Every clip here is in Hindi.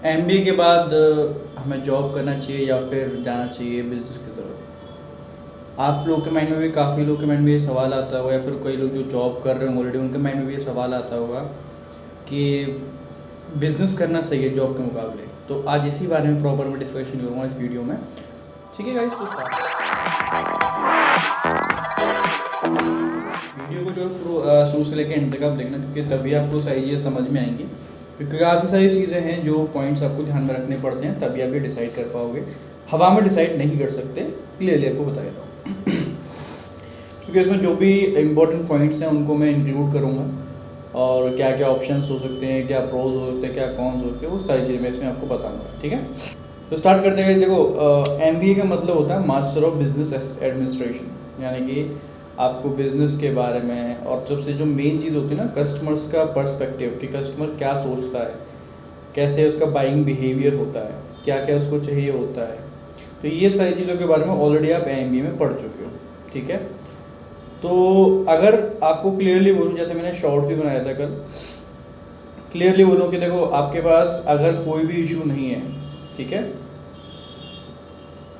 एमबीए के बाद हमें जॉब करना चाहिए या फिर जाना चाहिए बिजनेस की तरफ? आप लोग के माइंड में भी, काफ़ी लोग के माइंड में ये सवाल आता होगा, या फिर कई लोग जो जॉब कर रहे होंगे ऑलरेडी उनके माइंड में भी ये सवाल आता होगा कि बिजनेस करना सही है जॉब के मुकाबले। तो आज इसी बारे में प्रॉपर मैं डिस्कशन करूँगा इस वीडियो में। ठीक है गाइस, तो स्टार्ट वीडियो को जो शुरू से लेकर एंड तक आप देखना, क्योंकि तभी आपको सारी चीज़ें समझ में आएंगी। क्योंकि काफ़ी सारी चीज़ें हैं जो पॉइंट्स आपको ध्यान में रखने पड़ते हैं, तभी आप ये डिसाइड कर पाओगे। हवा में डिसाइड नहीं कर सकते, क्लियरली आपको बताया था। क्योंकि इसमें जो भी इम्पोर्टेंट पॉइंट्स हैं उनको मैं इंक्लूड करूँगा, और क्या क्या ऑप्शंस हो सकते हैं, क्या प्रोज हो सकते हैं, क्या कॉन्स हो सकते हैं, वो सारी चीज़ें मैं इसमें आपको बताऊँगा। ठीक है, तो स्टार्ट करते हैं। देखो, एमबीए का मतलब होता है मास्टर ऑफ बिजनेस एडमिनिस्ट्रेशन, यानी कि आपको बिजनेस के बारे में, और सबसे जो मेन चीज़ होती है ना, कस्टमर्स का पर्सपेक्टिव, कि कस्टमर क्या सोचता है, कैसे उसका बाइंग बिहेवियर होता है, क्या क्या उसको चाहिए होता है, तो ये सारी चीज़ों के बारे में ऑलरेडी आप एमबीए में पढ़ चुके हो। ठीक है, तो अगर आपको क्लियरली बोलूँ, जैसे मैंने शॉर्ट भी बनाया था कल, क्लियरली बोलूँ कि देखो, आपके पास अगर कोई भी इशू नहीं है, ठीक है,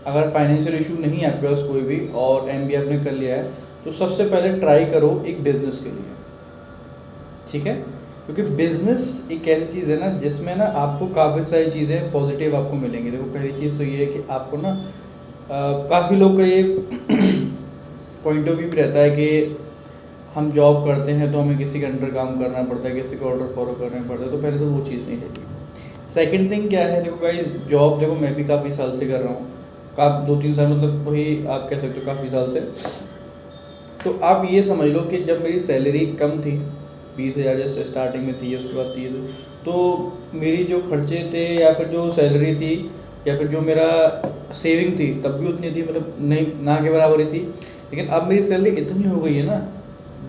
अगर फाइनेंशियल इशू नहीं है आपके पास कोई भी, और एमबीए आपने कर लिया है, तो सबसे पहले ट्राई करो एक बिजनेस के लिए। ठीक है, क्योंकि बिजनेस एक ऐसी चीज़ है ना जिसमें ना आपको काफ़ी सारी चीज़ें पॉजिटिव आपको मिलेंगी। देखो, पहली चीज़ तो ये है कि आपको ना काफ़ी लोग का ये पॉइंट ऑफ व्यू भी रहता है कि हम जॉब करते हैं तो हमें किसी के अंडर काम करना पड़ता है, किसी का ऑर्डर फॉलो करना पड़ता है, तो पहले तो वो चीज़ नहीं रहती। सेकंड थिंग क्या है, देखो गाइस, जॉब देखो मैं भी काफ़ी साल से कर रहा हूँ, 2-3 साल, मतलब वही आप कह सकते हो काफ़ी साल से। तो आप ये समझ लो कि जब मेरी सैलरी कम थी, 20,000 जैसे स्टार्टिंग में थी, उसके बाद 30, तो मेरी जो खर्चे थे या फिर जो सैलरी थी या फिर जो मेरा सेविंग थी तब भी उतनी थी, मतलब नहीं ना के बराबर ही थी। लेकिन अब मेरी सैलरी इतनी हो गई है ना,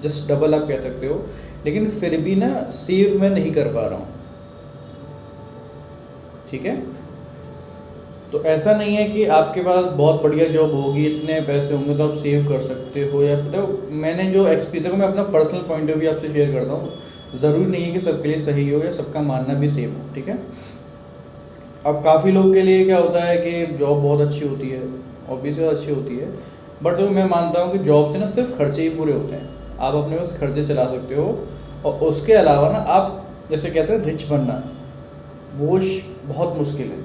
जस्ट डबल आप कह सकते हो, लेकिन फिर भी ना सेव मैं नहीं कर पा रहा हूँ। ठीक है, तो ऐसा नहीं है कि आपके पास बहुत बढ़िया जॉब होगी, इतने पैसे होंगे तो आप सेव कर सकते हो, या तो मैंने जो एक्सपीरियंस, देखो मैं अपना पर्सनल पॉइंट ऑफ व्यू आपसे शेयर करता हूँ, ज़रूरी नहीं है कि सबके लिए सही हो या सबका मानना भी सेम हो। ठीक है, अब काफ़ी लोग के लिए क्या होता है कि जॉब बहुत अच्छी होती है, ऑब्वियसली अच्छी होती है, बट मैं मानता हूँ कि जॉब से ना सिर्फ खर्चे ही पूरे होते हैं, आप अपने बस खर्चे चला सकते हो, और उसके अलावा ना आप जैसे कहते हैं रिच बनना, वो बहुत मुश्किल है।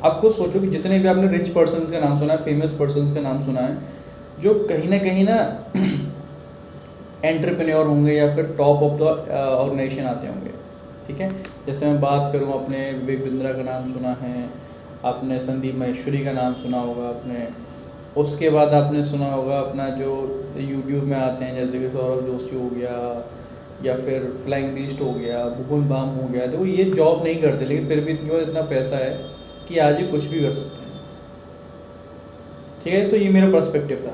आप खुद सोचो कि जितने भी आपने रिच पर्सन्स का नाम सुना है, फेमस पर्सन्स का नाम सुना है, जो कहीं ना एंटरप्रेन्योर होंगे या फिर टॉप ऑफ द ऑर्गेनाइजेशन आते होंगे। ठीक है, जैसे मैं बात करूँ, अपने विवेक बिंद्रा का नाम सुना है आपने, संदीप माहेश्वरी का नाम सुना होगा आपने, उसके बाद आपने सुना होगा अपना जो यूट्यूब में आते हैं, जैसे कि सौरभ जोशी हो गया, या फिर फ्लाइंग बीस्ट हो गया, भुवन बाम हो गया। तो ये जॉब नहीं करते, लेकिन फिर भी इनके पास इतना पैसा है कि आज ये कुछ भी कर सकते हैं। ठीक है, तो ये मेरा पर्सपेक्टिव था।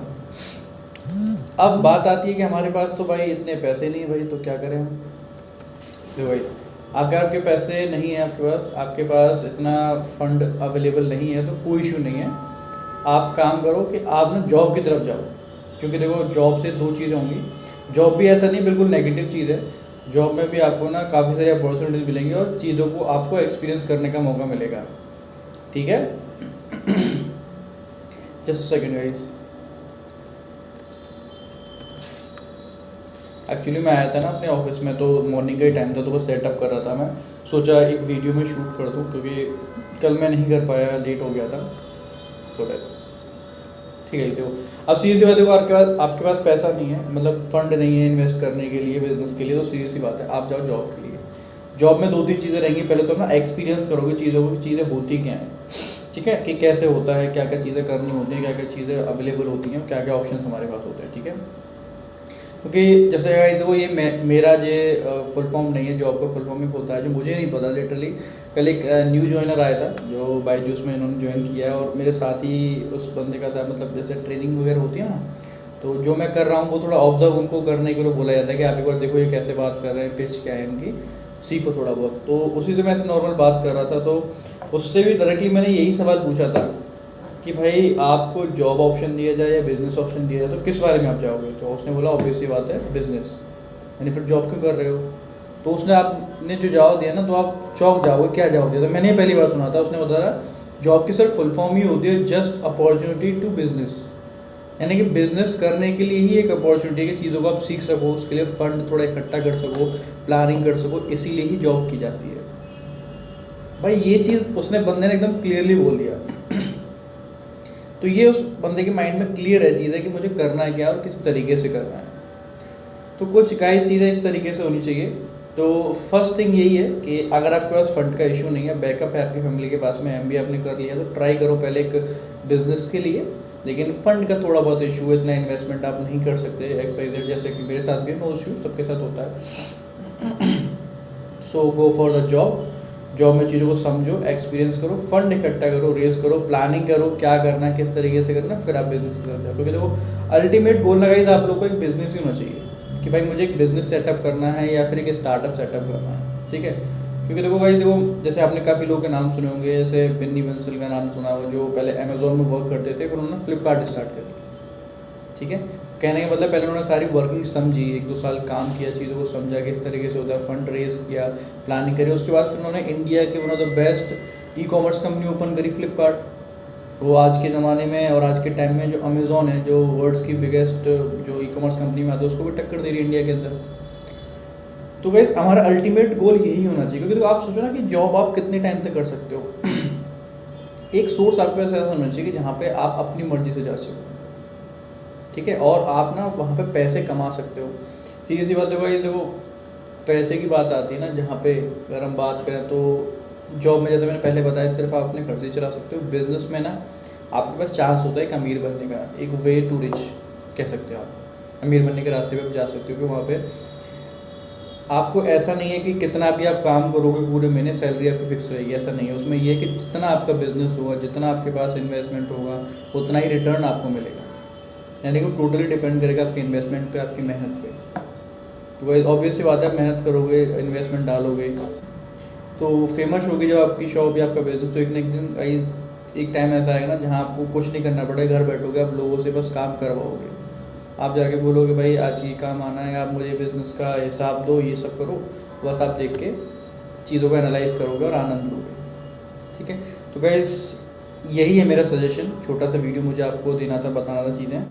अब बात आती है कि हमारे पास तो भाई इतने पैसे नहीं भाई, तो क्या करें हम। देखो भाई, अगर आपके पैसे नहीं है, आपके पास इतना फंड अवेलेबल नहीं है, तो कोई इशू नहीं है। आप काम करो कि आप ना जॉब की तरफ जाओ, क्योंकि देखो जॉब से दो चीज़ें होंगी। जॉब भी ऐसा नहीं बिल्कुल नेगेटिव चीज़ है, जॉब में भी आपको ना काफ़ी सारी अपॉर्चुनिटीज मिलेंगी और चीज़ों को आपको एक्सपीरियंस करने का मौका मिलेगा। ठीक है, जस्ट सेकेंड गाइस, एक्चुअली मैं आया था ना अपने ऑफिस में, तो मॉर्निंग का ही टाइम था, तो बस सेटअप कर रहा था। मैं सोचा एक वीडियो में शूट कर दूं, क्योंकि कल मैं नहीं कर पाया, लेट हो गया था थोड़ा। ठीक है, तो अब सीरियस सी बात, देखो आपके पास पैसा नहीं है, मतलब फंड नहीं है इन्वेस्ट करने के लिए, बिजनेस के लिए, तो सीरियस सी बात है, आप जाओ जॉब के लिए। जॉब में 2-3 चीज़ें रहेंगी। पहले तो ना एक्सपीरियंस करोगे चीज़ों को, चीज़ें होती क्या हैं, ठीक है, कि कैसे होता है, क्या क्या चीज़ें करनी होती हैं, क्या क्या चीज़ें अवेलेबल होती हैं, क्या क्या ऑप्शन हमारे पास होते हैं। ठीक है, क्योंकि जैसे देखो, ये मेरा जो फुल फॉर्म नहीं है, जॉब का फुल फॉर्म ही होता है जो मुझे नहीं पता लिटरली। कल एक न्यू ज्वाइनर आया था जो बायजूस में इन्होंने ज्वाइन किया है, और मेरे साथ ही उस बंदे का था, मतलब जैसे ट्रेनिंग वगैरह होती है ना, तो जो मैं कर रहा हूँ वो थोड़ा ऑब्जर्व उनको करने के लिए बोला जाता है कि आप एक बार देखो ये कैसे बात कर रहे हैं, पिच क्या है इनकी, सीखो थोड़ा बहुत। तो उसी से मैं ऐसे नॉर्मल बात कर रहा था, तो उससे भी डायरेक्टली मैंने यही सवाल पूछा था कि भाई आपको जॉब ऑप्शन दिया जाए या बिज़नेस ऑप्शन दिया जाए तो किस बारे में आप जाओगे। तो उसने बोला ऑब्वियसली बात है बिज़नेस। मैंने फिर जॉब क्यों कर रहे हो, तो उसने आपने जो जवाब दिया ना, तो आप चौंक जाओगे, क्या जवाब दिया था। मैंने पहली बार सुना था। उसने बताया जॉब की सिर्फ फुल फॉर्म ही होती है जस्ट अपॉर्चुनिटी टू बिजनेस, यानी कि बिजनेस करने के लिए ही एक अपॉर्चुनिटी है कि चीज़ों को आप सीख सको, उसके लिए फंड थोड़ा इकट्ठा कर सको, प्लानिंग कर सको, इसीलिए ही जॉब की जाती है। भाई ये चीज़ उसने बंदे ने एकदम क्लियरली बोल दिया। तो ये उस बंदे के माइंड में क्लियर है चीज़ है कि मुझे करना है क्या और किस तरीके से करना है। तो कुछ गाइस चीज़ें इस तरीके से होनी चाहिए। तो फर्स्ट थिंग यही है कि अगर आपके पास फंड का इशू नहीं है, बैकअप है आपकी फैमिली के पास में, एमबीए आपने कर लिया, तो ट्राई करो पहले एक बिजनेस के लिए। लेकिन फंड का थोड़ा बहुत इशू है, इतना इन्वेस्टमेंट आप नहीं कर सकते XYZ, जैसे कि मेरे साथ भी नो इशू, सबके साथ होता है। So go for the job. Job में चीज़ों को समझो, एक्सपीरियंस करो, फंड इकट्ठा करो, रेस करो, प्लानिंग करो क्या करना है, किस तरीके से करना है, फिर आप बिजनेस कर जाओ। क्योंकि देखो अल्टीमेट गोल लगाइए आप लोग को एक बिजनेस ही होना चाहिए कि भाई मुझे एक बिजनेस सेटअप करना है या फिर एक स्टार्टअप सेटअप करना है, ठीक है। क्योंकि देखो भाई देखो, जैसे आपने काफ़ी लोगों के नाम सुने होंगे, जैसे बिन्नी बंसल का नाम सुना हो, जो पहले अमेजोन में वर्क करते थे, फिर उन्होंने फ्लिपकार्ट स्टार्ट कर दिया, ठीक है। कहने का मतलब पहले उन्होंने सारी वर्किंग समझी, 1-2 साल काम किया, चीज़ों को समझा कि इस तरीके से होता है, फंड रेज किया, प्लानिंग करी, उसके बाद फिर उन्होंने इंडिया के one of the best e-commerce company open करी, फ्लिपकार्ट। वो आज के ज़माने में और आज के टाइम में जो अमेज़ॉन है, जो वर्ल्ड्स की बिगेस्ट जो ई-कॉमर्स कंपनी में आती है, उसको भी टक्कर दे रही है इंडिया के अंदर। तो भाई हमारा अल्टीमेट गोल यही होना चाहिए। क्योंकि तो आप सोचो ना कि जॉब आप कितने टाइम तक कर सकते हो। एक सोर्स आपके पास ऐसा होना चाहिए कि जहाँ पे आप अपनी मर्जी से जा सको, ठीक है, और आप ना वहाँ पे पैसे कमा सकते हो। सीधी सी बात देखो भाई, देखो पैसे की बात आती है ना, जहाँ पे अगर हम बात करें तो जॉब में जैसे मैंने पहले बताया सिर्फ आप अपने खर्चे चला सकते हो। बिजनेस में ना आपके पास चांस होता है एक अमीर बनने का, एक वे टू रिच कह सकते हो आप, अमीर बनने के रास्ते पे आप जा सकते हो। कि वहाँ पे आपको ऐसा नहीं है कि कितना भी आप काम करोगे पूरे महीने सैलरी आपकी फिक्स रहेगी, ऐसा नहीं है। उसमें ये है कि जितना आपका बिजनेस होगा, जितना आपके पास इन्वेस्टमेंट होगा, उतना ही रिटर्न आपको मिलेगा। यानी कि टोटली डिपेंड करेगा आपकी इन्वेस्टमेंट पे, आपकी मेहनत पे। तो वही ऑब्वियस सी बात है, आप मेहनत करोगे, इन्वेस्टमेंट डालोगे, तो फेमस होगी जब आपकी शॉप या आपका बिजनेस। तो एक ना एक दिन एक टाइम ऐसा आएगा ना जहाँ आपको कुछ नहीं करना पड़ेगा, घर बैठोगे, आप लोगों से बस काम करवाओगे। आप जाके बोलोगे भाई आज ये काम आना है, आप मुझे बिज़नेस का हिसाब दो, ये सब करो, बस आप देख के चीज़ों को एनालाइज करोगे और आनंद लोगे, ठीक है। तो गाइस यही है मेरा सजेशन, छोटा सा वीडियो मुझे आपको देना था, बताना था चीज़ें।